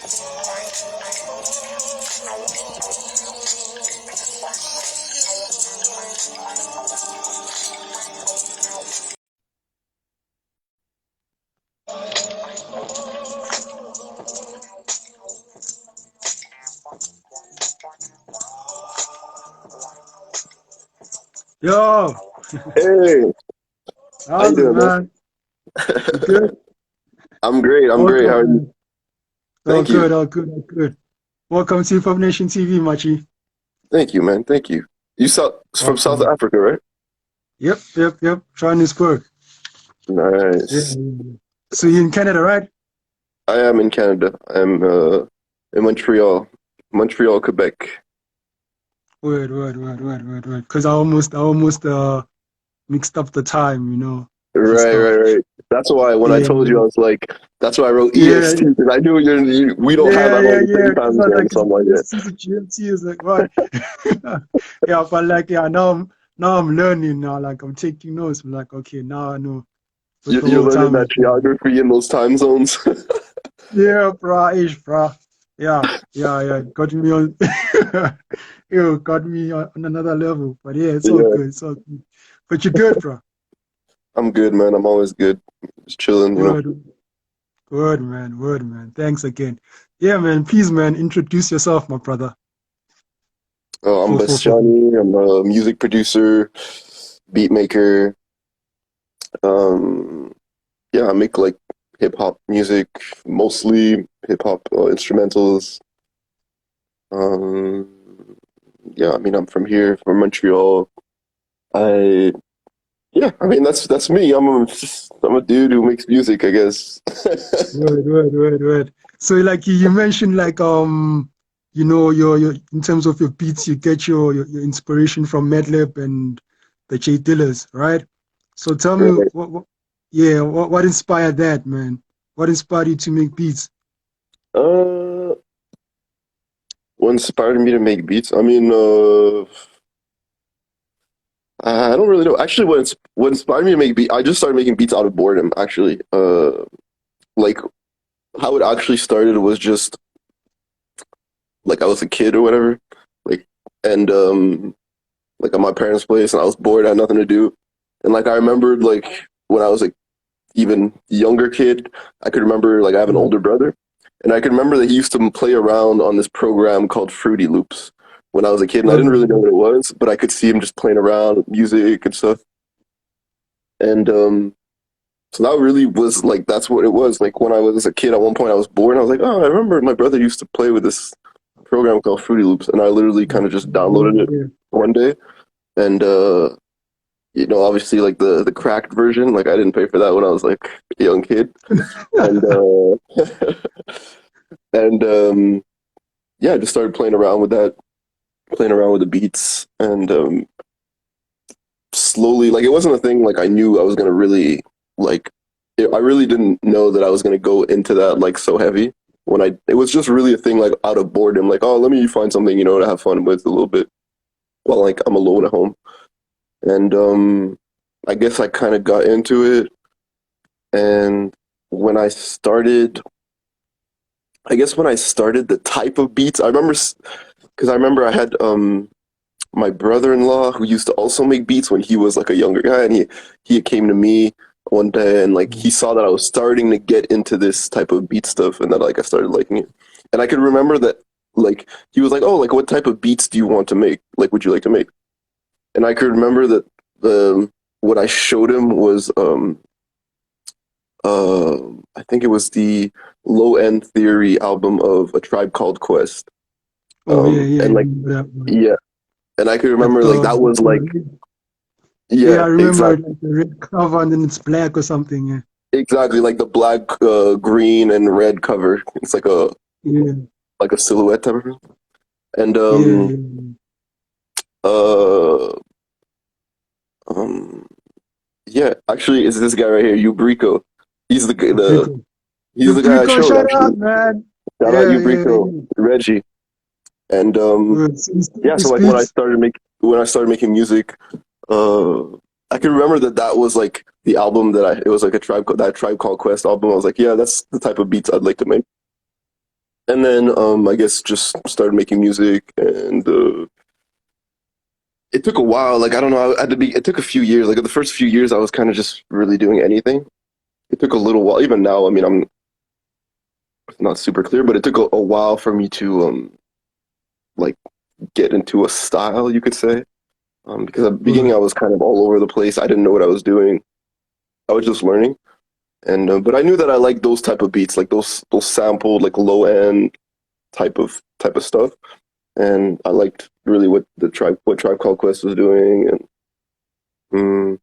Yo, Hey, how you how's it, doing, man? man? You good? I'm great. I'm great. How Welcome, are you? man. All Thank you. good, all good, all good. Welcome to Pop Nation TV, Machi. Thank you, man. Thank you. You from South Welcome. Africa, right? Yep. Johannesburg. Yeah. Nice. So you're in Canada, right? I am in Canada. I'm in Montreal, Quebec. Word. Because I almost mixed up the time, and stuff. Right. That's why when I Yeah, told you, I was like, that's why I wrote yeah, EST because I knew we don't have that on the yeah. same Because time I was zone, like, so it's I'm like, yeah. PST, it's GMT. It's like, what? Yeah, but like, yeah, now I'm learning now. Like, I'm taking notes. I'm like, okay, now I know what the You're whole learning that time is. geography in those time zones. Yeah, bro. Yeah. Got me on, got me on another level. But yeah, it's all Yeah, good. It's all good. But you're good, bro. I'm good, man. I'm always good. Just chilling. Word, word, man. Thanks again. Yeah, man. Please, man, introduce yourself, my brother. I'm For. Bastiani. I'm a music producer, beat maker. Um, yeah, I make like hip hop music, mostly hip hop instrumentals. Um, yeah, I mean, I'm from here, from Montreal. I yeah, I mean that's me. I'm a dude who makes music, I guess. Word. So like you mentioned like your in terms of your beats you get your inspiration from Madlib and the J Dillers, right? So tell me Right. what inspired that, man? What inspired you to make beats? Uh, what inspired me to make beats? I mean, I don't really know. Actually, what inspired me to make beats? I just started making beats out of boredom. Actually, like how it actually started was just like I was a kid or whatever, like and like at my parents' place, and I was bored, I had nothing to do, and like I remembered like when I was like even younger kid, I could remember like I have an Mm. older brother, and I could remember that he used to play around on this program called Fruity Loops when I was a kid, and I didn't really know Okay. what it was, but I could see him just playing around with music and stuff, and so that really was like that's what it was. Like when I was a kid, at one point I was bored, and I was like, oh, I remember my brother used to play with this program called Fruity Loops, and I literally kind of just downloaded it Yeah. one day, and obviously like the cracked version, like I didn't pay for that when I was like a young kid, and and yeah, I just started playing around with that, playing around with the beats, and slowly, like it wasn't a thing like I knew I was gonna really like. I really didn't know that I was gonna go into that like so heavy. It was just really a thing like out of boredom, like oh let me find something to have fun with a little bit while like I'm alone at home, and I guess I kind of got into it, and when I started, I guess when I started the type of beats, I remember because I remember I had my brother-in-law who used to also make beats when he was like a younger guy, and he came to me one day and like he saw that I was starting to get into this type of beat stuff, and that like I started liking it, and I could remember that like he was like, oh, like what type of beats do you want to make? Like, would you like to make? And I could remember that the what I showed him was I think it was the Low End Theory album of A Tribe Called Quest. Oh yeah, And I like remember that one. yeah, and I could With remember like that was the like red, yeah, yeah, I remember exactly. it, like the red cover and then it's black or something. Yeah. Exactly, like the black, green, and red cover. It's Yeah. like a silhouette type of thing. And Yeah. uh um yeah, actually, it's this guy right here, Ubrico. He's the Brico. he's Yo, the guy I Brico, showed shut up, actually. man. Shout out Yeah. Ubrico, Reggie. And Good. So you still yeah, make so like beats? when I started making music, uh I can remember that that was like the album it was like a Tribe Called Quest album. I was like, yeah, that's the type of beats I'd like to make. And then I guess just started making music, and it took a while. Like I don't know, it took a few years. Like the first few years, I was kind of just really doing anything. It took a little while. Even now, I mean, I'm not super clear, but it took a while for me to like get into a style, you could say. Because at the beginning, I Right. was kind of all over the place. I didn't know what I was doing. I was just learning, and but I knew that I liked those type of beats, like those sampled, like low end type of stuff. And I liked really what Tribe Called Quest was doing, and mm,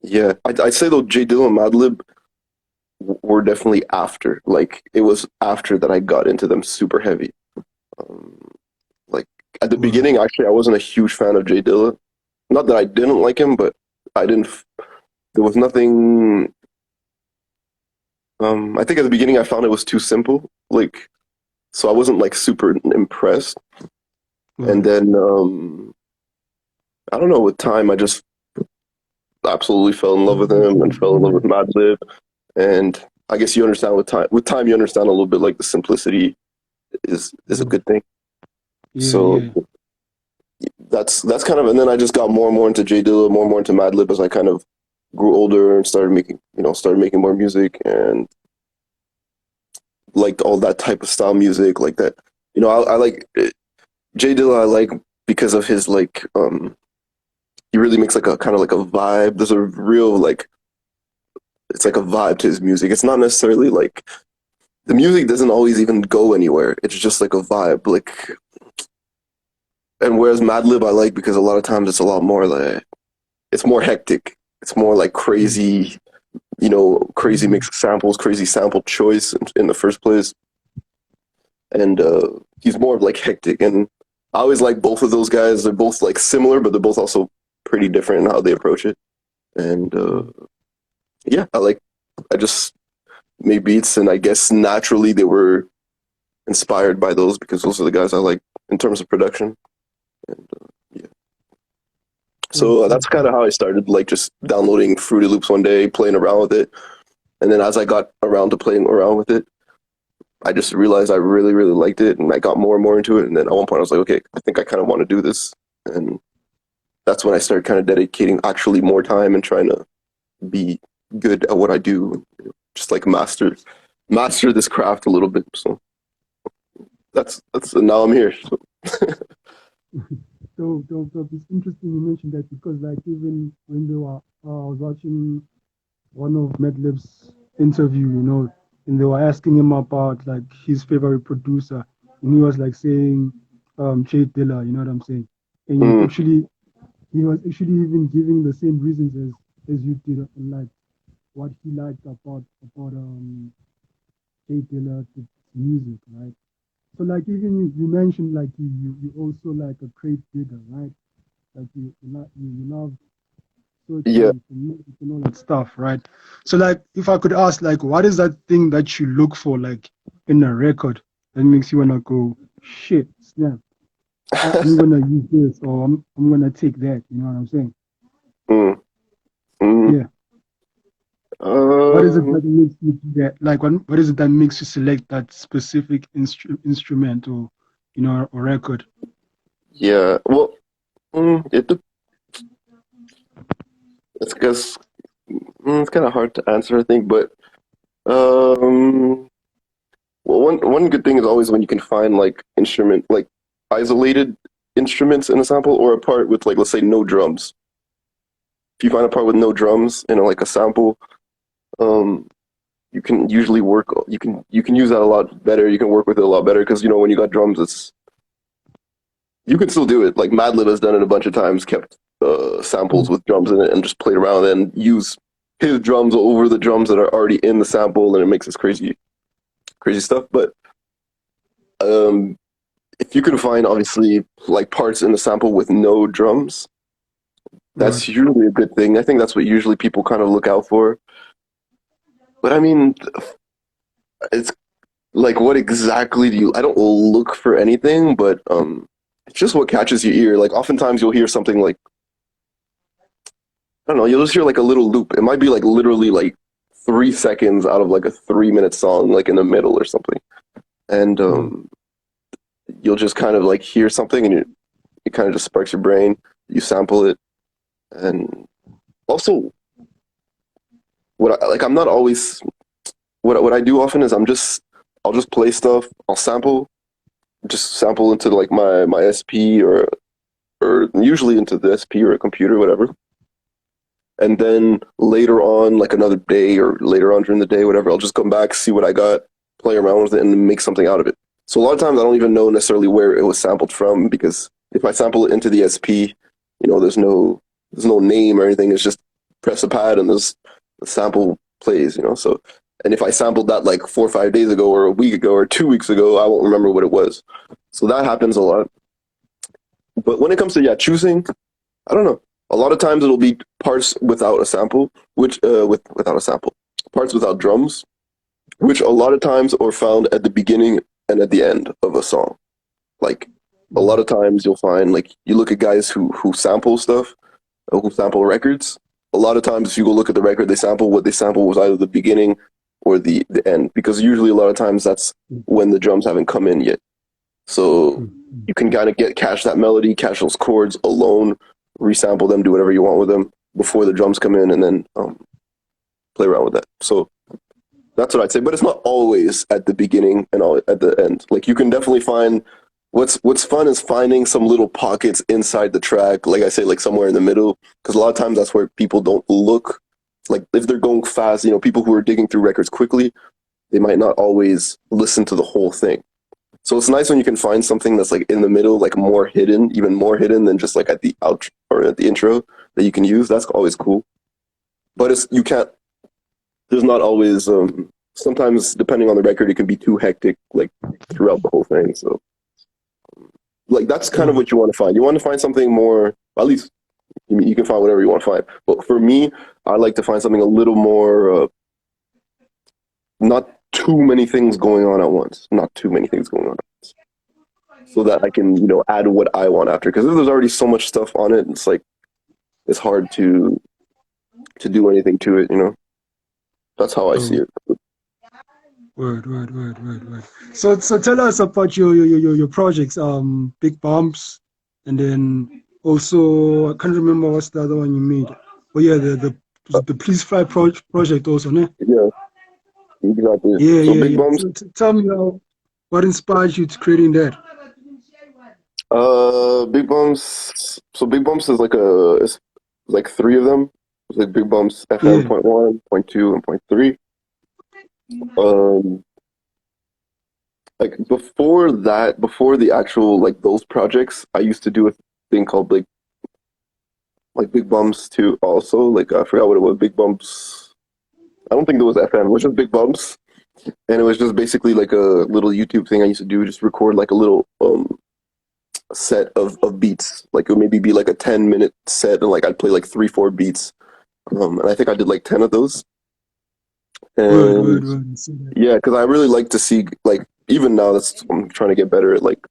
yeah, I'd say though J Dilla and Madlib were definitely after. Like it was after that I got into them super heavy. Um, like at the Right. beginning, actually, I wasn't a huge fan of J Dilla. Not that I didn't like him, but I didn't. There was nothing. I think at the beginning I found it was too simple. Like so, I wasn't like super impressed. And Right. then I don't know. With time, I just absolutely fell in love with him and fell in love with Yeah. Madlib. And I guess you understand with time. With time, you understand a little bit like the simplicity is a Yeah. good thing. Yeah. So Yeah. that's kind of. And then I just got more and more into J Dilla, more and more into Madlib as I kind of grew older and started making more music and liked all that type of style music like that. I like J Dilla. I like because of his like he really makes like a kind of like a vibe. There's a real like it's like a vibe to his music. It's not necessarily like the music doesn't always even go anywhere. It's just like a vibe. Like and whereas Madlib I like because a lot of times it's a lot more like it's more hectic. It's more like Yeah. crazy, crazy Yeah. mix of samples, crazy sample choice in the first place. And he's more of like hectic. And I always like both of those guys. They're both like similar, but they're both also pretty different in how they approach it. And yeah, I just made beats, and I guess naturally they were inspired by those because those are the guys I like in terms of production. And yeah, So, so so, that's kind of how I started, like just downloading Fruity Loops one day, playing around with it, and then as I got around to playing around with it, I just realized I really, really liked it, and I got more and more into it. And then at one point, I was like, okay, I think I kind of want to do this, and that's when I started kind of dedicating actually more time and trying to be good at what I do, just like master this craft a little bit. So that's and now I'm here. So. so it's interesting you mentioned that because, like, even when they were, I was watching one of Medlib's interview, and they were asking him about like his favorite producer, and he was like saying, Jay Dilla, you know what I'm saying? And Mm, he was actually even giving the same reasons as you did, and like what he liked about Jay Dilla, the music, right? So like even you mentioned like you also like a crate digger, right? Like you love yeah. searching for music and all that stuff, right? So like if I could ask like what is that thing that you look for like in a record that makes you wanna go, shit, snap, I'm gonna use this or I'm gonna take that, you know what I'm saying? mm, mm, Yeah. What is it um, that makes you do that? Like what is it that makes you select that specific instrument or or record? yeah. Well, it's because it's kind of hard to answer, I think. But um, well, one good thing is always when you can find like isolated instruments in a sample or a part with like let's say no drums. If you find a part with no drums in like a sample, um, you can usually you can use that a lot better. You can work with it a lot better because when you got drums, it's you can still do it. Like Madlib has done it a bunch of times, kept samples Mm. with drums in it and just played around and use his drums over the drums that are already in the sample, and it makes this crazy, crazy stuff. But um, if you can find obviously like parts in the sample with no drums, Right. that's usually a good thing. I think that's what usually people kind of look out for. But I mean, it's like what exactly do you? I don't look for anything, but it's just what catches your ear. Like oftentimes you'll hear something like I don't know, you'll just hear like a little loop. It might be like literally like 3 seconds out of like a 3-minute song, like in the middle or something. and mm, you'll just kind of like hear something, and it kind of just sparks your brain. You sample it, and also what I, like I'm not always what I do often is I'll just play stuff. I'll just sample into like my SP or usually into the SP or a computer, whatever. And then later on, like another day or later on during the day, whatever, I'll just come back, see what I got, play around with it, and make something out of it. So a lot of times I don't even know necessarily where it was sampled from because if I sample it into the SP, there's no name or anything. It's just press a pad and the sample plays. So and if I sampled that like 4 or 5 days ago or a week ago or 2 weeks ago, I won't remember what it was. So that happens a lot. But when it comes to choosing, I don't know. A lot of times it'll be parts without a sample, which without a sample, parts without drums, which a lot of times are found at the beginning and at the end of a song. Like a lot mm, of times you'll find like you look at guys who sample stuff, who sample records. A lot of times if you go look at the record they sample, what they sample was either the beginning or the end, because usually a lot of times that's mm, when the drums haven't come in yet. So mm, mm. you can kind of catch that melody, catch those chords alone, resample them, do whatever you want with them before the drums come in, and then play around with that. So that's what I'd say. But it's not always at the beginning and all at the end. Like you can definitely find what's fun is finding some little pockets inside the track. Like I say, like somewhere in the middle, because a lot of times that's where people don't look. Like if they're going fast, people who are digging through records quickly, they might not always listen to the whole thing. So it's nice when you can find something that's like in the middle, like more hidden, even more hidden than just like at the out or at the intro that you can use. That's always cool. But it's you can't. There's not always. Sometimes depending on the record, it can be too hectic like throughout the whole thing. So like that's kind of Word. what you want to find. You want to find something more. At least you can find whatever you want to find. But for me, I like to find something a little more. Not too many things going on at once. Not too many things going on so that I can, add what I want after. Because if there's already so much stuff on it, it's like it's hard to do anything to it. That's how I see True. it. Word. So tell us about your projects, Big Bumps, and then also I can't remember what's the other one you made. Oh yeah, the Please Fly project also, ne? Yeah, exactly. So Big Yeah. Bums, So tell me what inspired you to creating that? Big Bums. So Big Bums is it's like three of them. It's like Big Bums FM Yeah. point one, point two, and point three. Um, like before the actual like those projects, I used to do a thing called like Big Bumps too. Also, like I forgot what it was. Big Bumps. I don't think it was FM. It was just Big Bumps, and it was just basically like a little YouTube thing I used to do. Just record like a little set of beats. Like it would maybe be like a 10-minute set, and like I'd play like 3 4 beats. And I think I did like 10 of those. And Word. I see that. yeah, because I really like to see like even now that's I'm trying to get better at like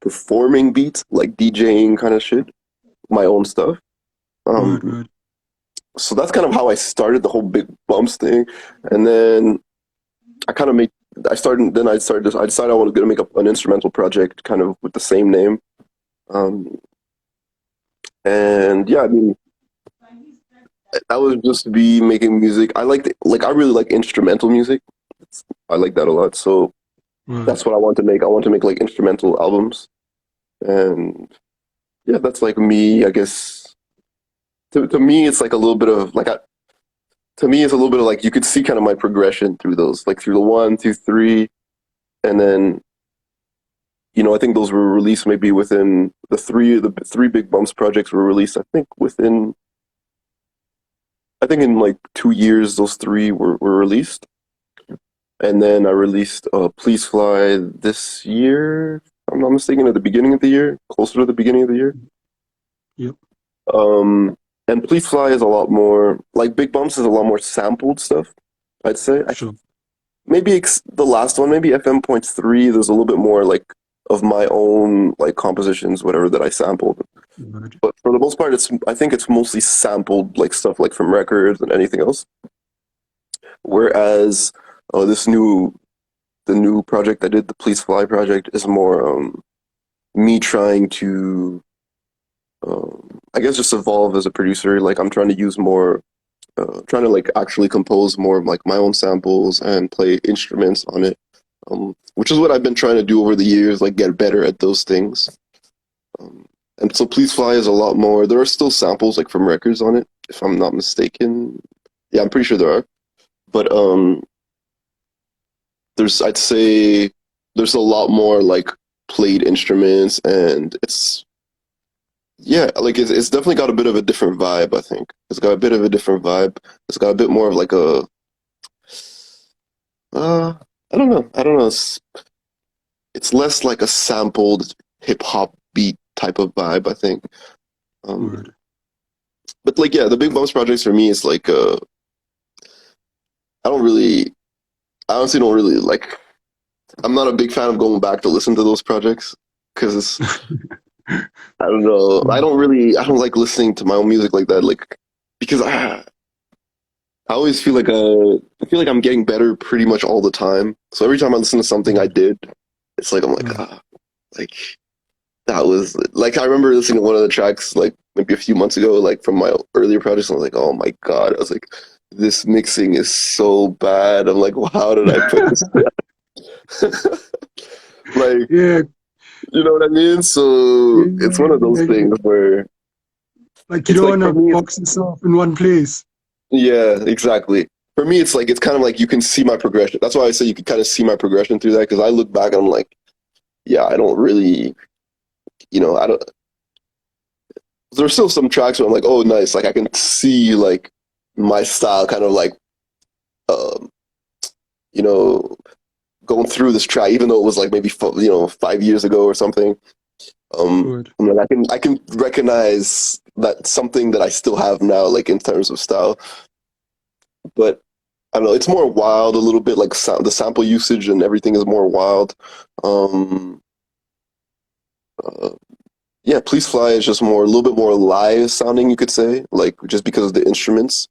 performing beats, like DJing kind of shit, my own stuff. Um, Word. so that's kind of how I started the whole Big Bumps thing, and then I kind of made. I started. Then I started. I decided I was going to make an instrumental project, kind of with the same name. Um, and yeah, I mean, I would just be making music. I really like instrumental music. I like that a lot. So Word. that's what I want to make. I want to make like instrumental albums, and yeah, that's like me. I guess to me, it's like a little bit of to me, it's a little bit of like you could see kind of my progression through those, like through the one, two, three, and then I think those were released maybe within the three Big Bumps projects were released. I think in like 2 years those three were released, and then I released Please Fly this year. If I'm not mistaken, at the beginning of the year, closer to the beginning of the year. Yep. Um, and Please Fly is a lot more like Big Bumps is a lot more sampled stuff. I'd say. Sure. Maybe the last one, maybe FM.3. There's a little bit more like of my own like compositions, whatever that I sampled. Word. But for the most part, I think it's mostly sampled like stuff like from records and anything else. Whereas this new the new project I did, the Please Fly project, is more me trying to I guess just evolve as a producer. Like I'm trying to use more trying to like actually compose more of like my own samples and play instruments on it, which is what I've been trying to do over the years, like get better at those things. Um, and so Please Fly is a lot more. There are still samples like from records on it, if I'm not mistaken. Yeah, I'm pretty sure there are. But there's I'd say there's a lot more like played instruments, and it's yeah, like it's definitely got a bit of a different vibe. I think it's got a bit of a different vibe. It's got a bit more of like a uh, I don't know. I don't know. It's less like a sampled hip hop beat type of vibe. I think. Um, Word. but like yeah, the Big Bumps projects for me is like I don't really, I honestly don't really like. I'm not a big fan of going back to listen to those projects because I don't know. Word. I don't like listening to my own music like that. Like because I always feel like I feel like I'm getting better pretty much all the time. So every time I listen to something I did, it's like I'm like Word. like that was like I remember listening to one of the tracks like maybe a few months ago, like from my earlier projects. And I was like, oh my god! I was like, this mixing is so bad. I'm like, well, how did I put this? Like, Yeah, you know what I mean? yeah, So it's one of those yeah, yeah. things where Like you it's don't like for want to me, it's box yourself in one place. yeah, exactly. For me, it's kind of like you can see my progression. That's why I say you can kind of see my progression through that because I look back and I'm like, yeah, I don't really, I don't. There's still some tracks where I'm like, oh, nice. Like I can see like my style kind of like, um, you know, going through this track, even though it was like maybe 5 years ago or something. Word. I mean, I can recognize that something that I still have now, like in terms of style, but I don't know. It's more wild a little bit, like the sample usage and everything is more wild. Um, uh, yeah, Please Fly is just more a little bit more live sounding, you could say, like just because of the instruments.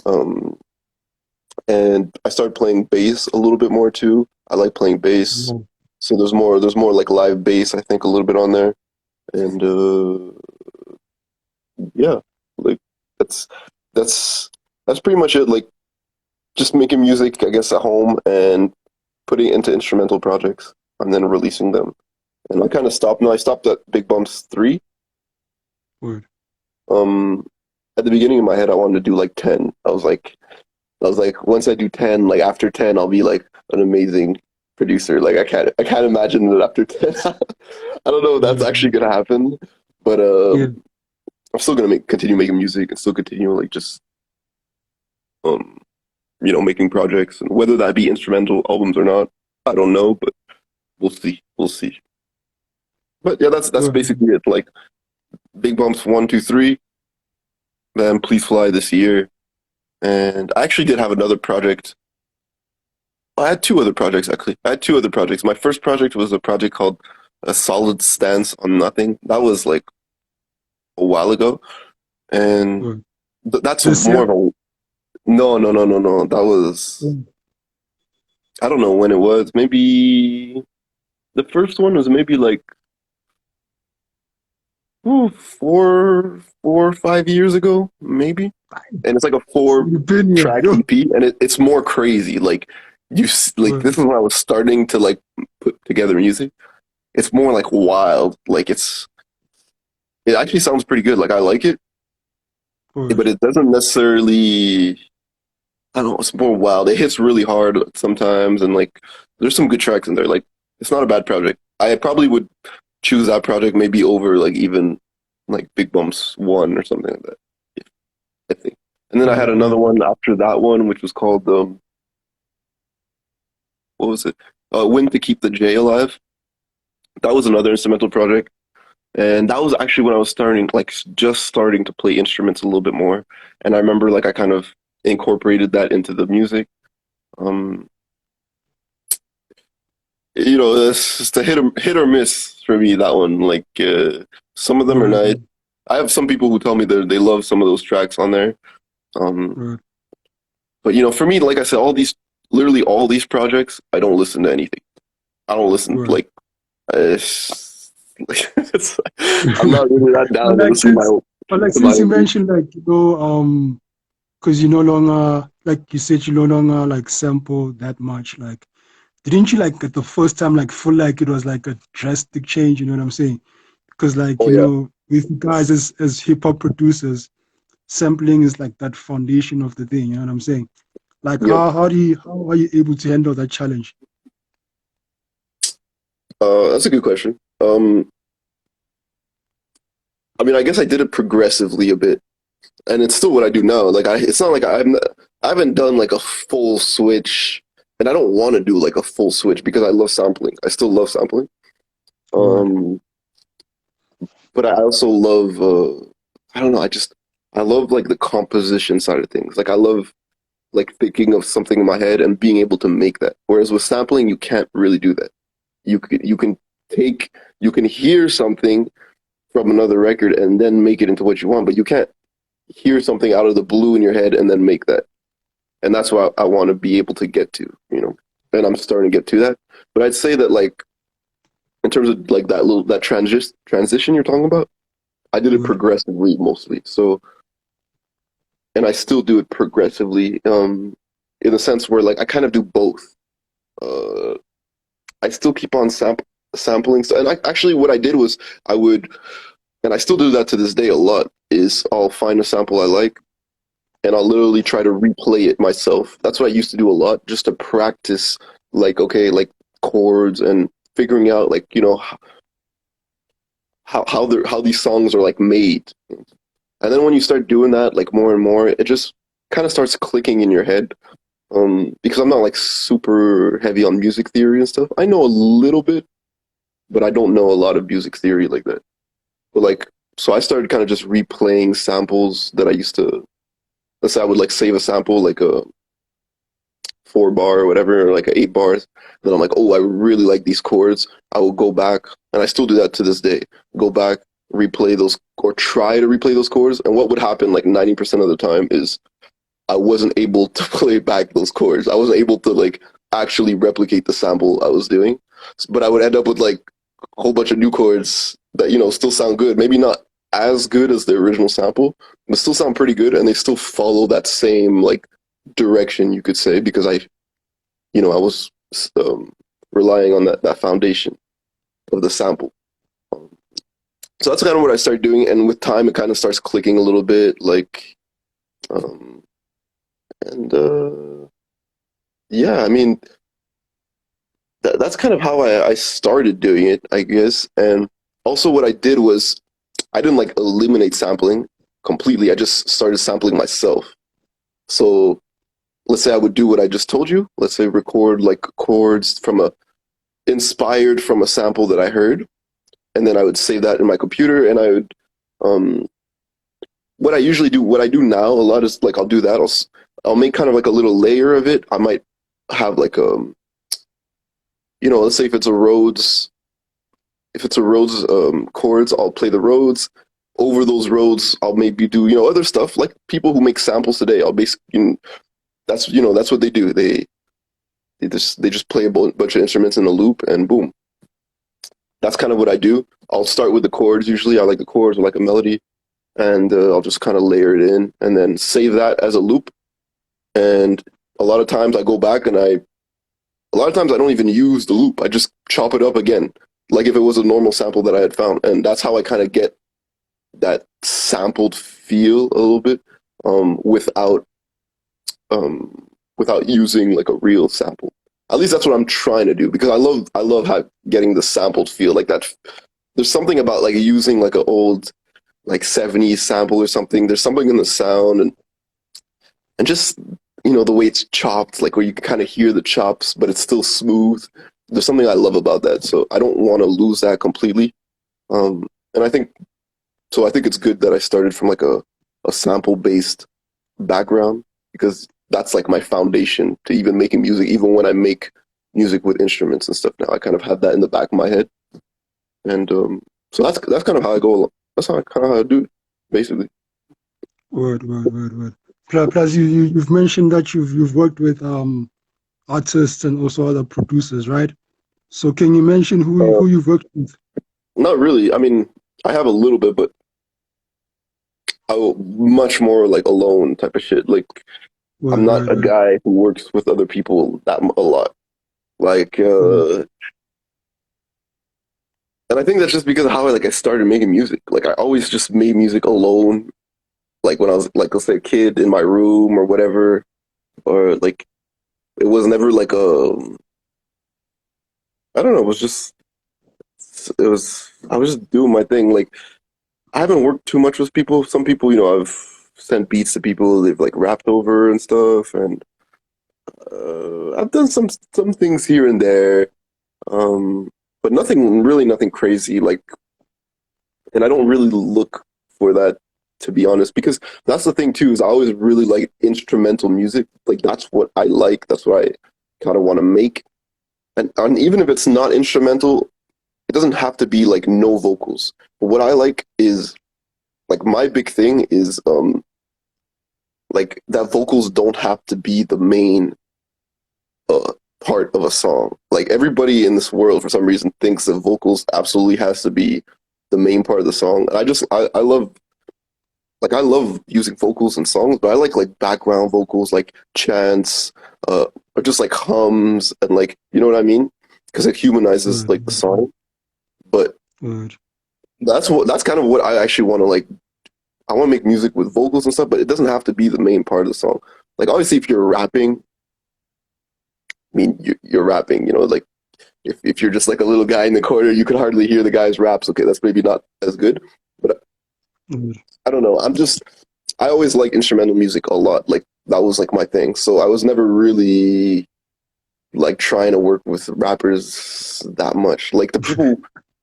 Um, and I started playing bass a little bit more too. I like playing bass, Wow. so there's more like live bass, I think, a little bit on there, and yeah, like that's that's that's pretty much it. Like just making music, I guess, at home and putting it into instrumental projects and then releasing them. And I kind of stopped. No, I stopped at Big Bumps 3. Word. Um, at the beginning of my head, I wanted to do like 10. I was like, once I do 10, like after 10, I'll be like an amazing producer. Like I can't imagine that after 10. I don't know if that's actually Word. gonna happen, but Yeah. I'm still gonna continue making music and still continue like just um, making projects, and whether that be instrumental albums or not, I don't know, but we'll see. We'll see. But yeah, that's Word. basically it. Like Big Bumps 1, 2, 3, then Please Fly this year. And I actually did have another project. I had two other projects actually. I had two other projects. My first project was a project called A Solid Stance on Nothing. That was like a while ago. And Word. that's This more year? of a no, no, no, no, no. That was Mm. I don't know when it was. Maybe the first one was maybe like ooh, 4 or 5 years ago, maybe. And it's like a So four you've been here. track Yo. EP, and it's more crazy. Like like this Word. is when I was starting to like put together music. It's more like wild. Like it actually sounds pretty good. Like I like it, but Word. it doesn't necessarily. I don't know. It's more wild. It hits really hard sometimes, and like there's some good tracks in there. Like it's not a bad project. I probably would choose that project maybe over like even like Big Bumps 1 or something like that. I think. And then I had Word. another Word. one after that one, which was called what was it? Win to Keep the J Alive. That was another instrumental project, and that was actually when I was starting, like just starting to play instruments a little bit more. And I remember like I kind of incorporated that into the music. Um, it's just a hit or miss for me. That one, like some of them are nice. Word. I have some people who tell me they love some of those tracks on there. Um, Word. but for me, like I said, all these literally all these projects, I don't listen to anything. I don't listen Word. like it's, it's, I'm not really that But down to like listen to my since, own but like to my since you own beats. mentioned like because you no longer like you said you no longer like sample that much. Like, didn't you like at the first time like feel like it was like a drastic change? You know what I'm saying? Because like Oh yeah, with guys as hip hop producers, sampling is like that foundation of the thing. You know what I'm saying? Like yep. how are you able to handle that challenge? That's a good question. I mean, I guess I did it progressively a bit, and it's still what I do now. Like it's not like I haven't done like a full switch, and I don't want to do like a full switch because I love sampling. I still love sampling. Word. Um, but I also love I don't know, I love like the composition side of things. Like I love like thinking of something in my head and being able to make that. Whereas with sampling, you can't really do that. You can take you can hear something from another record and then make it into what you want, but you can't hear something out of the blue in your head and then make that. And that's what I want to be able to get to, you know. And I'm starting to get to that. But I'd say that like in terms of like that transition you're talking about, I did it Word. progressively mostly. So, and I still do it progressively, in a sense where like I kind of do both. Uh, I still keep on sampling. And actually, what I did was I would, and I still do that to this day a lot. Is I'll find a sample I like, and I'll literally try to replay it myself. That's what I used to do a lot, just to practice, like okay, like chords and figuring out like how these songs are like made. And then when you start doing that like more and more, it just kind of starts clicking in your head. Because I'm not like super heavy on music theory and stuff. I know a little bit, but I don't know a lot of music theory like that. But like, so I started kind of just replaying samples that I used to. Let's say I would like save a sample, like a 4 bar or whatever, or like a 8 bars. Then I'm like, oh, I really like these chords. I will go back, and I still do that to this day. Go back, replay those, or try to replay those chords. And what would happen like 90% of the time is I wasn't able to play back those chords. I wasn't able to like actually replicate the sample I was doing. But I would end up with like a whole bunch of new chords that, still sound good. Maybe not as good as the original sample, but still sound pretty good. And they still follow that same like direction, you could say, because I was um, relying on that foundation of the sample. Um, so that's kind of what I started doing. And with time, it kind of starts clicking a little bit like, um, and yeah, I mean, that's kind of how I started doing it, I guess. And also, what I did was I didn't like eliminate sampling completely. I just started sampling myself. So let's say I would do what I just told you. Let's say record like chords from a inspired from a sample that I heard, and then I would save that in my computer, and I would um what I usually do, what I do now a lot is like I'll do that. I'll make kind of like a little layer of it. I might have like let's say if it's a Rhodes chords, I'll play the Rhodes. Over those Rhodes, I'll maybe do other stuff like people who make samples today. I'll basically that's what they do. They just play a bunch of instruments in a loop and boom. That's kind of what I do. I'll start with the chords. Usually, I like the chords or like a melody, and I'll just kind of layer it in and then save that as a loop. And a lot of times, I go back and a lot of times I don't even use the loop. I just chop it up again, like if it was a normal sample that I had found, and that's how I kind of get that sampled feel a little bit, without without using like a real sample. At least that's what I'm trying to do because I love how getting the sampled feel like that. There's something about like using like an old like 70s sample or something. There's something in the sound and just the way it's chopped, like where you can kind of hear the chops, but it's still smooth. There's something I love about that, so I don't want to lose that completely. And I think so. I think it's good that I started from like a sample based background because that's like my foundation to even making music. Even when I make music with instruments and stuff now, I kind of have that in the back of my head, and so that's kind of how I go along. That's kind of how I do it, basically. Word. Plus, you've mentioned that you've worked with artists and also other producers, right? So can you mention Uh, who you've worked with? Not really. I mean, I have a little bit, but much more like alone type of shit. Like I'm Word, not right, a right. guy who works with other people a lot. Like, Word, and I think that's just because of how I started making music. Like I always just made music alone. Like when I was like let's say a kid in my room or whatever, or like it was never like a I don't know. It was I was just doing my thing. Like I haven't worked too much with people. Some people, I've sent beats to people. They've like rapped over and stuff, and I've done some things here and there. Um, but nothing crazy. Like, and I don't really look for that to be honest, because that's the thing too. Is I always really like instrumental music. Like that's what I like. That's what I kind of want to make. And even if it's not instrumental, it doesn't have to be like no vocals. But what I like is like my big thing is like that vocals don't have to be the main part of a song. Like everybody in this world for some reason thinks that vocals absolutely has to be the main part of the song. And I love I love using vocals in songs, but I like background vocals like chants, or just like hums and like you know what I mean? Because it humanizes word, like the song. But word. that's kind of what I actually want to like I want to make music with vocals and stuff, but it doesn't have to be the main part of the song. Like obviously, if you're rapping, I mean you're rapping. Like if you're just like a little guy in the corner, you could hardly hear the guy's raps. Okay, that's maybe not as good, but Word. I don't know. I always like instrumental music a lot. Like that was like my thing. So I was never really like trying to work with rappers that much. Like the people.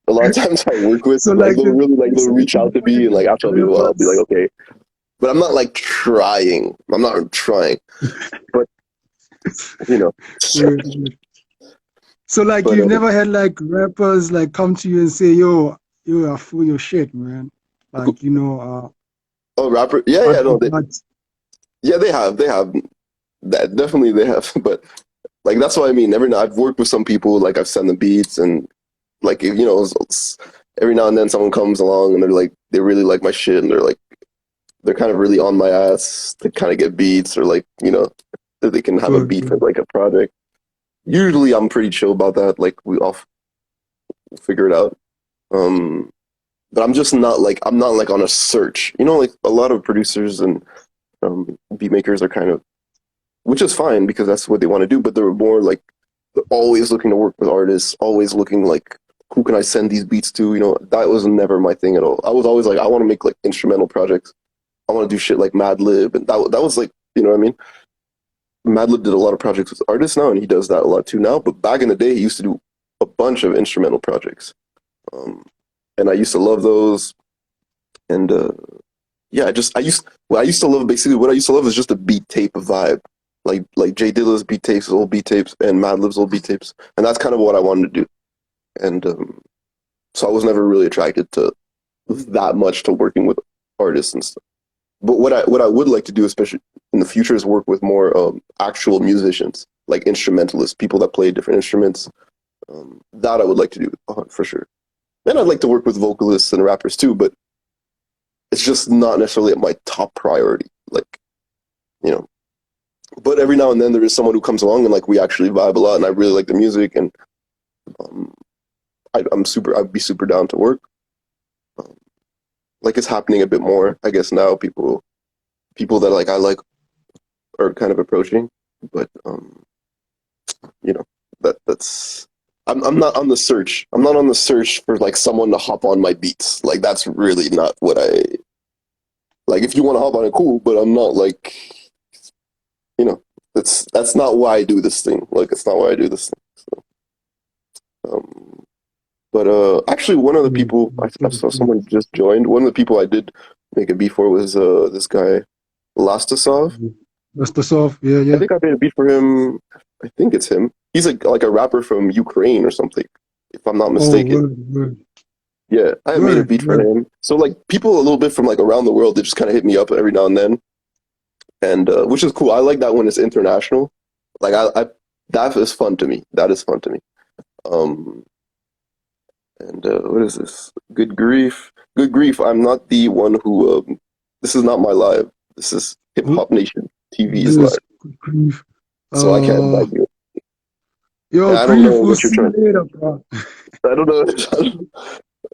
A lot of times I work with, So like like the they'll so reach out to me, and like after I'll be well, I'll be like, rappers. okay, but I'm not like trying. I'm not trying, but you know. Word, word. So like But you've never had like rappers like come to you and say, yo, you are full your shit, man. Like, oh, rapper, yeah, art yeah, no, for art. yeah, they have that definitely they have, but like that's what I mean. Every now I've worked with some people, like I've sent them beats, and like every now and then someone comes along and they're like they really like my shit, and they're kind of really on my ass to kind of get beats or like that they can have a Word, beat for word, like a project. Usually I'm pretty chill about that. Like we all figure it out. Um, but I'm not like on a search. Like a lot of producers and beat makers are kind of, which is fine because that's what they want to do. But they're more like they're always looking to work with artists, always looking like who can I send these beats to. That was never my thing at all. I was always like I want to make like instrumental projects. I want to do shit like Madlib, and that was like what I mean. Madlib did a lot of projects with artists now, and he does that a lot too now. But back in the day, he used to do a bunch of instrumental projects, um, and I used to love those. And yeah, what I used to love basically what I used to love is just a beat tape vibe, like Jay Dilla's beat tapes, old beat tapes, and Madlib's old beat tapes, and that's kind of what I wanted to do. And so I was never really attracted to that much to working with artists and stuff. But what I would like to do, especially in the future, is work with more actual musicians, like instrumentalists, people that play different instruments. That I would like to do for sure. And I'd like to work with vocalists and rappers too, but it's just not necessarily at my top priority. Like, you know, but every now and then there is someone who comes along and like we actually vibe a lot, and I really like the music, and um, I'd be super down to work. Um, like it's happening a bit more, I guess now. People that like I like are kind of approaching, but you know that's I'm not on the search. I'm not on the search for like someone to hop on my beats. Like that's really not what I like. If you want to hop on it, cool. But I'm not like you know that's not why I do this thing. Like it's not why I do this thing. Um, but actually, one of the word, people I word, saw word. someone just joined. One of the people I did make a beat for was this guy Lastasov. That's the soft. Yeah, I yeah. think I made a beat for him. I think it's him. He's like a rapper from Ukraine or something, if I'm not Oh, mistaken. word, word, Yeah, I made a word, beat for word. him. So like people a little bit from like around the world, they just kind of hit me up every now and then, and which is cool. I like that when it's international. Like that is fun to me. That is fun to me. Um, and what is this? Good grief, good grief. I'm not the one who. This is not my live. This is Hip Who- Hop Nation TV's This live, good grief. so I can't Uh, bag you. yo, And I don't know grief. We'll what you're see you trying. later, bro. I don't know.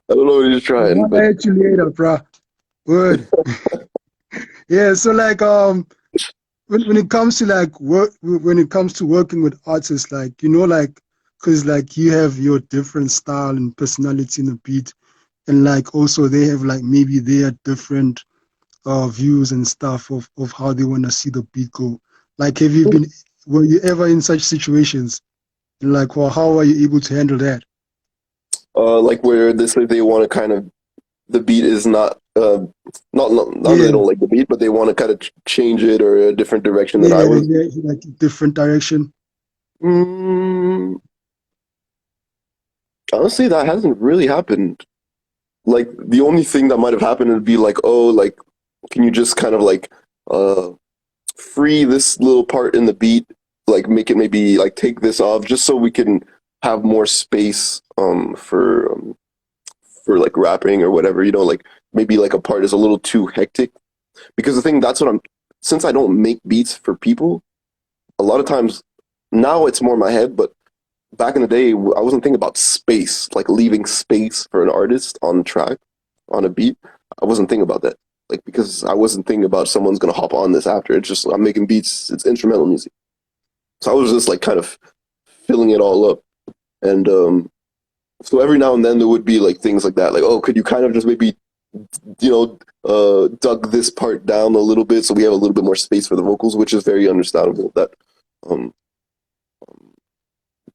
I don't know what you're trying, I'll but at you later, bro. Word. Yeah. So like when it comes to like work when it comes to working with artists, like like because like you have your different style and personality in the beat, and like also they have like maybe their different views and stuff of how they want to see the beat go. Like, were you ever in such situations? Like, well, how are you able to handle that? like where they want to kind of the beat is not that they Yeah, don't like the beat, but they want to kind of change it or a different direction than I yeah, was. yeah, like different direction. Mm, honestly, that hasn't really happened. Like the only thing that might have happened would be like, oh, like can you just kind of like uh free this little part in the beat, like make it maybe like take this off, just so we can have more space for like rapping or whatever, like maybe like a part is a little too hectic. Because the thing that's what I'm since I don't make beats for people, a lot of times now it's more in my head, but back in the day I wasn't thinking about space, like leaving space for an artist on the track, on a beat. I wasn't thinking about that. Like because I wasn't thinking about someone's gonna hop on this after. It's just I'm making beats, it's instrumental music. So I was just like kind of filling it all up. And so every now and then there would be like things like that, like, oh, could you kind of just maybe dug this part down a little bit so we have a little bit more space for the vocals, which is very understandable. That, um,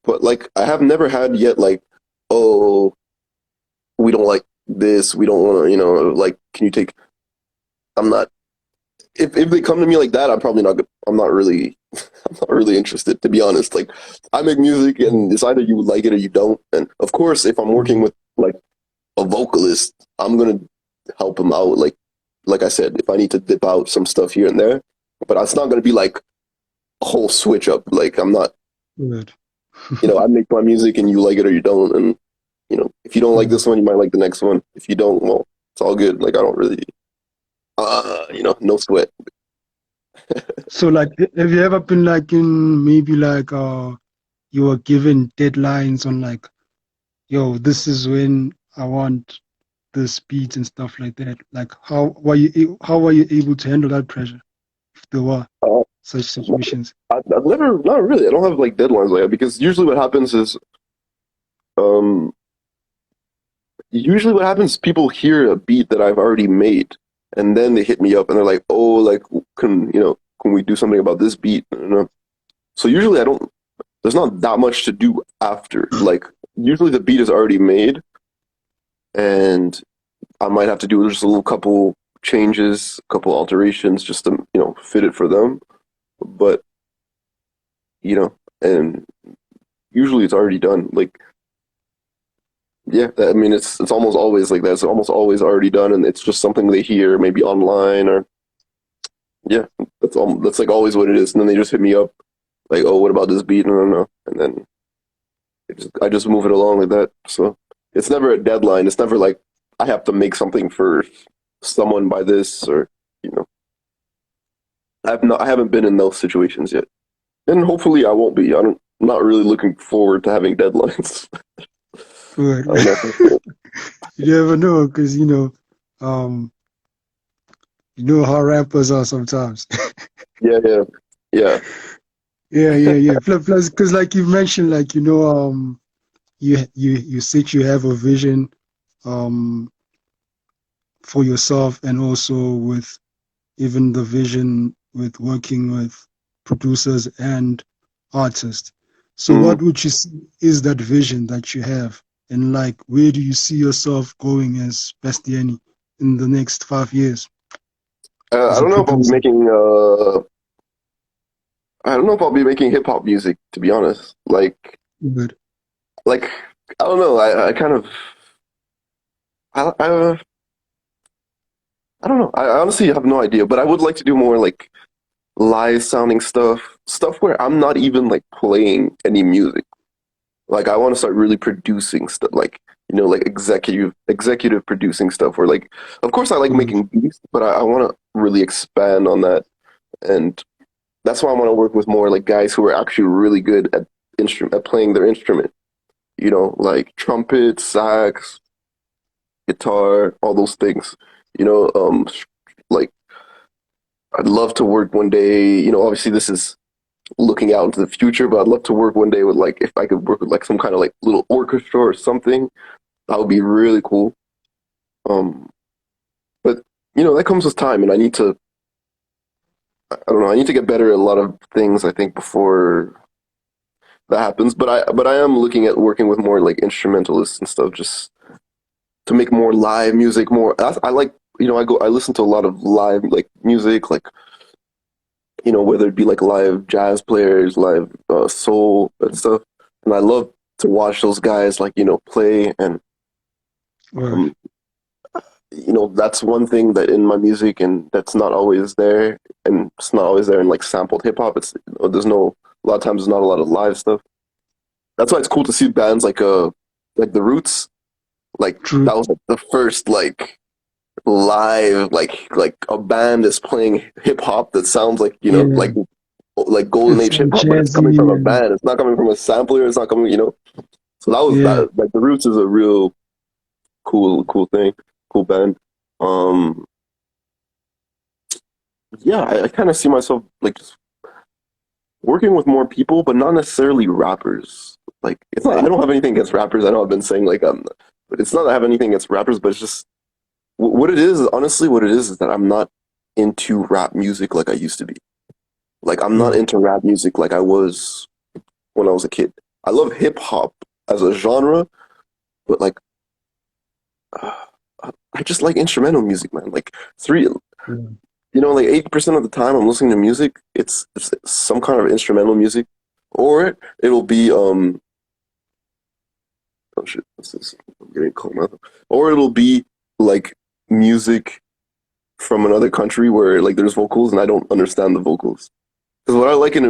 but like I have never had yet like, oh, we don't like this, we don't want to, like, can you take? I'm not. If they come to me like that, I'm probably not. I'm not really. I'm not really interested, to be honest. Like, I make music, and it's either you like it or you don't. And of course, if I'm working Mhm. with like a vocalist, I'm gonna help him out. Like I said, if I need to dip out some stuff here and there, but it's not gonna be like a whole switch up. Like I'm not, Good. I make my music and you like it or you don't. And if you don't like Mhm. this one, you might like the next one. If you don't, well, it's all good. Like I don't really, no sweat. So, like, have you ever been like in maybe like you were given deadlines on like, yo, this is when I want the speeds and stuff like that? Like, how were you able to handle that pressure if there were Uh, such situations? I've never, not really. I don't have like deadlines like that because um, usually what happens is people hear a beat that I've already made, and then they hit me up and they're like, "Oh, like can we do something about this beat?" So usually I don't. There's not that much to do after. Like usually the beat is already made, and I might have to do just a little couple changes, a couple alterations, just to fit it for them. But and usually it's already done. Like yeah, I mean it's almost always like that. It's almost always already done, and it's just something they hear maybe online or yeah. That's like always what it is. And then they just hit me up like, oh, what about this beat? No, and then I just move it along like that. So it's never a deadline. It's never like I have to make something for someone by this or you know. I haven't been in those situations yet, and hopefully I won't be. I'm not really looking forward to having deadlines. Good. I don't know. You never know, because um, you know how rappers are sometimes. Yeah, yeah, yeah. Yeah, yeah, yeah. Plus, because like you mentioned, like you said you have a vision um for yourself, and also with even the vision with working with producers and artists. So, Mm. what would you see is that vision that you have, and like where do you see yourself going as B.A.S.T.I.A.N.I in the next 5 years I as a don't know if I'll be producer? making. I don't know if I'll be making hip hop music. To be honest, Good. like I don't know. I kind of. I don't know. I honestly have no idea. But I would like to do more like live sounding stuff. stuff where I'm not even like playing any music. Like I want to start really producing stuff, like like executive producing stuff. Where like, of course, I like Good. making beats, but I want to really expand on that, and that's why I want to work with more like guys who are actually really good at instrument at playing their instrument. Like trumpet, sax, guitar, all those things. Like I'd love to work one day. Obviously this is looking out into the future, but I'd love to work one day with like if I could work with like some kind of like little orchestra or something. That would be really cool. Um, but that comes with time, and I don't know, I need to get better at a lot of things. I think before that happens, but I am looking at working with more like instrumentalists and stuff, just to make more live music. More, I like I listen to a lot of live like music, like whether it be like live jazz players, live soul and stuff. And I love to watch those guys like play and Word. um, that's one thing that in my music and that's not always there, and it's not always there in like sampled hip hop. It's there's no a lot of times there's not a lot of live stuff. That's why it's cool to see bands like the Roots. Like True. that was like the first like live like a band is playing hip hop that sounds like Yeah. like golden It's age hip like hop, but it's coming jazzy from a and band. It's not coming from a sampler. It's not coming. So that was yeah. that. Like the Roots is a real cool thing, cool band. Um, yeah, I kind of see myself like just working with more people, but not necessarily rappers. Like it's not. I don't have anything against rappers. I know I've been saying like but it's not that I have anything against rappers, but it's just what it is. Honestly, what it is that I'm not into rap music like I used to be. Like I'm not Good. into rap music like I was when I was a kid. I love hip hop as a genre, but like uh, I just like instrumental music, man. Like three, Yeah. like 80% of the time I'm listening to music, it's some kind of instrumental music, or it'll be oh shit, this is I'm getting cold now. Or it'll be like music from another country where like there's vocals and I don't understand the vocals. Because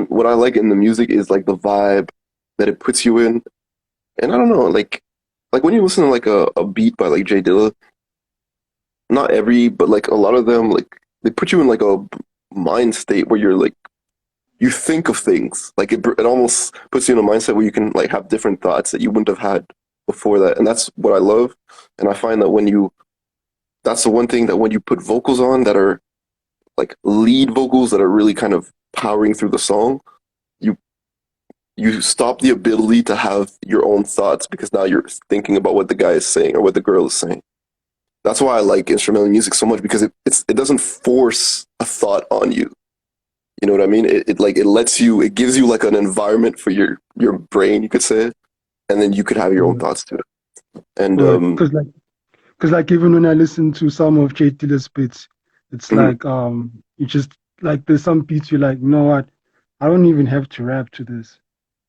what I like in the music is like the vibe that it puts you in, and I don't know, like when you listen to like a beat by like Jay Dilla, not every, but like a lot of them, like they put you in like a mind state where you're like you think of things, like it almost puts you in a mindset where you can like have different thoughts that you wouldn't have had before that, and that's what I love. And I find that that's the one thing that when you put vocals on that are like lead vocals that are really kind of powering through the song, you you stop the ability to have your own thoughts because now you're thinking about what the guy is saying or what the girl is saying. That's why I like instrumental music so much because it doesn't force a thought on you. You know what I mean? It like it lets you it gives you like an environment for your brain, you could say, and then you could have your own Word. thoughts to it. And Word. Because even when I listen to some of Jay Tilla's beats, it's mhm, like you just like there's some beats you're like, you know what? I don't even have to rap to this.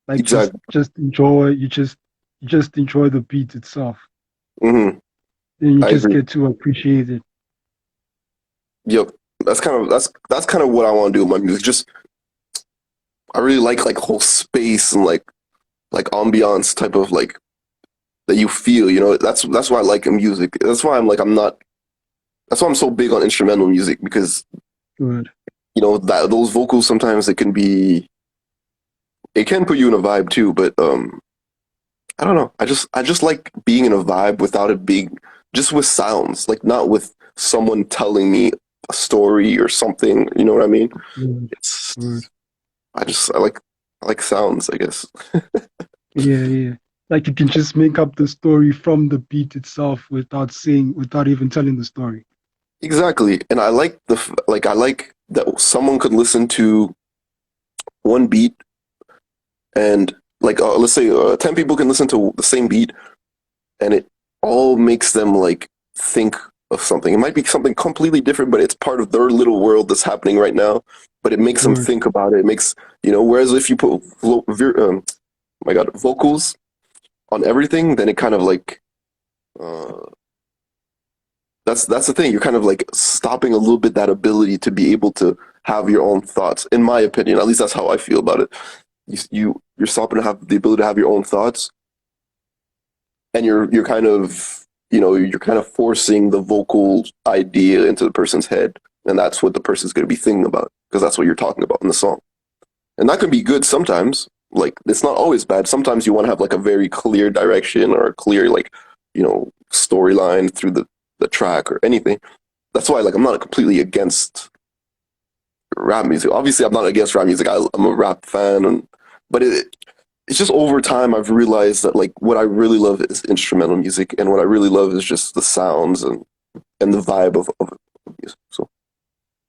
Like exactly. just enjoy you just enjoy the beat itself. Hmm. And you I just agree. get to appreciate it. Yep. That's kind of what I want to do with my music. Just I really like whole space and like ambiance type of like that you feel. That's why I like music. That's why I'm not. That's why I'm so big on instrumental music because Good. that those vocals sometimes it can put you in a vibe too. But I don't know. I just like being in a vibe without it being just with sounds, like not with someone telling me a story or something. You know what I mean? Good. Good. It's I like sounds, I guess. Yeah, yeah. Like you can just make up the story from the beat itself without even telling the story. Exactly. And I like that someone could listen to one beat and like let's say 10 people can listen to the same beat and it all makes them like think of something. It might be something completely different, but it's part of their little world that's happening right now. But it makes them Word. think about it. It makes whereas if you put my God, vocals on everything, then it kind of like uh, that's the thing. You're kind of like stopping a little bit that ability to be able to have your own thoughts. In my opinion, at least that's how I feel about it. You're stopping to have the ability to have your own thoughts, and you're kind of you're kind of forcing the vocal idea into the person's head, and that's what the person's going to be thinking about because that's what you're talking about in the song. And that can be good sometimes. Like it's not always bad. Sometimes you want to have like a very clear direction or a clear like storyline through the track or anything. That's why like I'm not completely against rap music. Obviously, I'm not against rap music. I'm a rap fan, but it's just over time I've realized that like what I really love is instrumental music, and what I really love is just the sounds and the vibe of music. So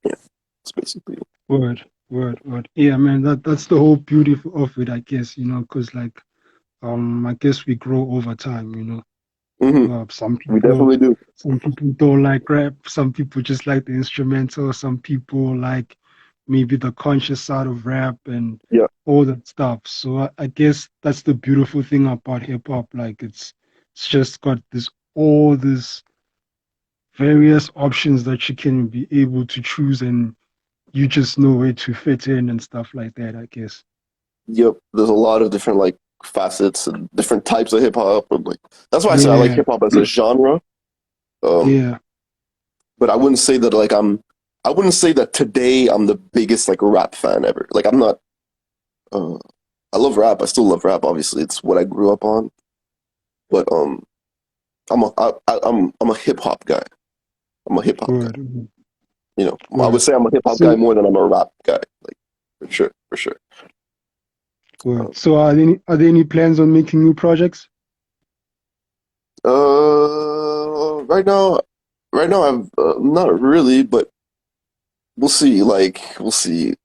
yeah, that's basically it. Word, word. Yeah, man, that's the whole beauty of it, I guess, because like I guess we grow over time, Hmm. Uh, some We people definitely do. some people don't like rap, some people just like the instrumental, some people like maybe the conscious side of rap and Yeah. all that stuff. So I guess that's the beautiful thing about hip hop. Like it's just got this all these various options that you can be able to choose and you just know where to fit in and stuff like that, I guess. Yep. There's a lot of different like facets and different types of hip hop. Like that's why I say I like Yeah, hip hop as a genre. Um, yeah, but I wouldn't say that like I wouldn't say that today I'm the biggest like rap fan ever. Like I'm not. Uh, I love rap. I still love rap. Obviously, it's what I grew up on. But I'm a hip hop guy. I'm a hip hop guy. word, I would word. say I'm a hip hop guy So more than I'm a rap guy. Like for sure, for sure. word. Um, So are there any plans on making new projects? right now, I'm not really, but we'll see. Like we'll see.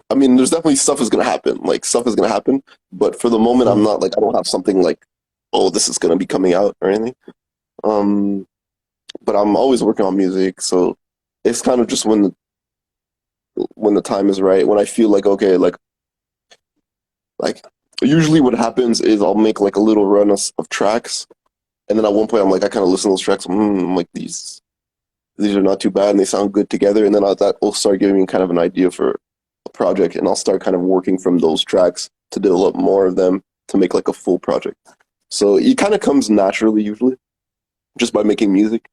I mean, there's definitely stuff is gonna happen. Like stuff is gonna happen, but for the moment, I'm Word, not like I don't have something like, oh, this is gonna be coming out or anything. Um, but I'm always working on music, so it's kind of just when the time is right, when I feel like okay, like usually what happens is I'll make like a little run of tracks, and then at one point I'm like I kind of listen to those tracks, I'm like these are not too bad and they sound good together, and then that will start giving me kind of an idea for a project, and I'll start kind of working from those tracks to develop more of them to make like a full project. So it kind of comes naturally usually just by making music.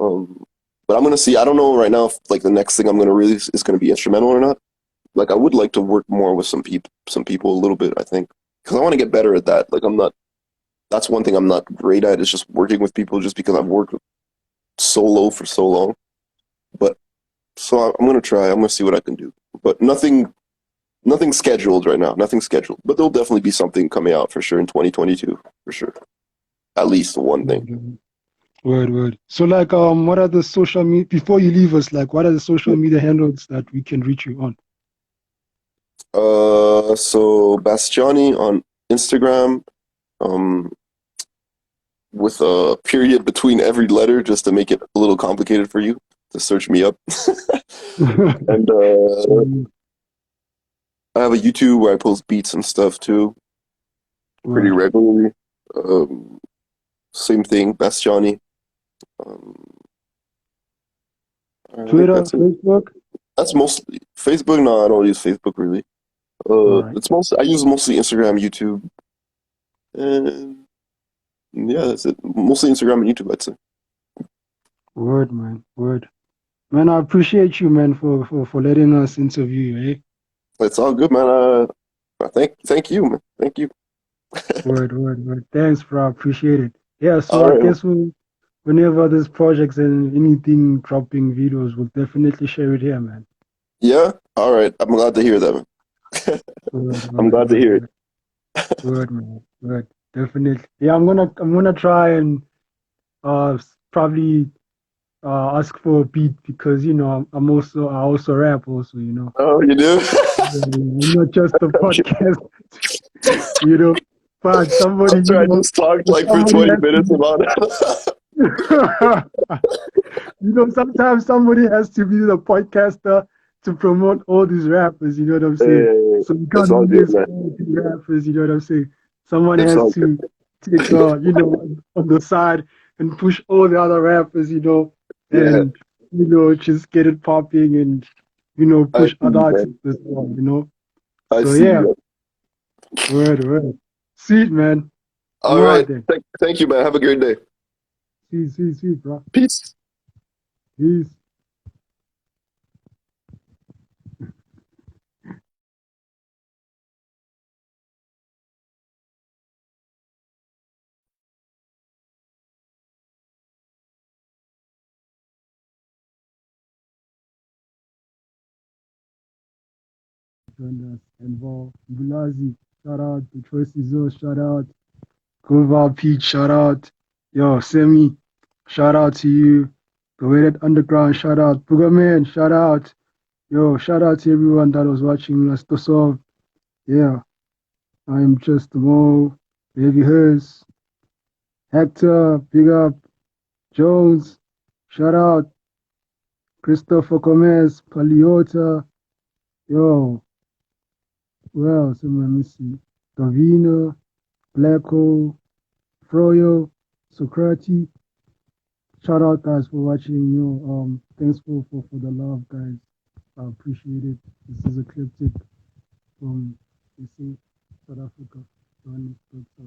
Um, but I'm gonna see. I don't know right now if like the next thing I'm gonna release is gonna be instrumental or not. Like I would like to work more with some people a little bit. I think because I want to get better at that. Like I'm not. That's one thing I'm not great at is just working with people. Just because I've worked solo for so long. But so I'm gonna try. I'm gonna see what I can do. But nothing scheduled right now. Nothing scheduled. But there'll definitely be something coming out for sure in 2022 for sure. At least one thing. word. So like what are the social media before you leave us, like what are the social media handles that we can reach you on? So Bastiani on Instagram. Um, with a period between every letter just to make it a little complicated for you to search me up. And So I have a YouTube where I post beats and stuff too, pretty word. regularly. Um, Same thing, Best Johnny. Um, I think Twitter, that's it. Facebook. That's mostly Facebook. No, I don't use Facebook really. All right. It's mostly I use mostly Instagram, YouTube, and yeah, that's it. Mostly Instagram and YouTube, I'd say. Word, man. Word. Man, I appreciate you, man, for letting us interview you, eh? It's all good, man. Thank you, man. Thank you. Word. Thanks, bro. I appreciate it. Yeah, so All I right. guess whenever there's projects and anything dropping videos, we'll definitely share it here, man. Yeah. All right. I'm glad to hear that, man. Word, I'm word, glad to word, hear it. word, man. Word. Definitely. Yeah, I'm gonna try and probably ask for a beat because I also rap also. Oh, you do? I'm not just a podcast, you know. But somebody, I'm sorry, I just talked like for somebody 20 has to minutes be. about it. Sometimes somebody has to be the podcaster to promote all these rappers, you know what I'm saying? Hey, So we it's can't all good, always man. quality rappers, you know what I'm saying? Someone It's has all good. to take, on the side and push all the other rappers, Yeah, and, just get it popping and, I push see other you, artists man. as well. I So see yeah, you. word. See it, man. I'm All out right. there. Thank you, man. Have a great day. See, bro. Peace. Peace. Joined us. Envol, Bulazi, shout out. Detroit Cizo, shout out. Koval Pete, shout out. Yo, Semi, shout out to you. The Weighted Underground, shout out. Boogerman, shout out. Yo, shout out to everyone that was watching Let's Solve. Yeah, I'm just Mo, Baby Hers, Hector, big up. Jones, shout out. Christopher Gomez, Paliota. Yo, who else am I missing? Davina, Blacko, Froyo, Socrates. Shout out guys for watching. Thanks for the love, guys. I appreciate it. This is Ecliptic from, you see, South Africa. Johannesburg, so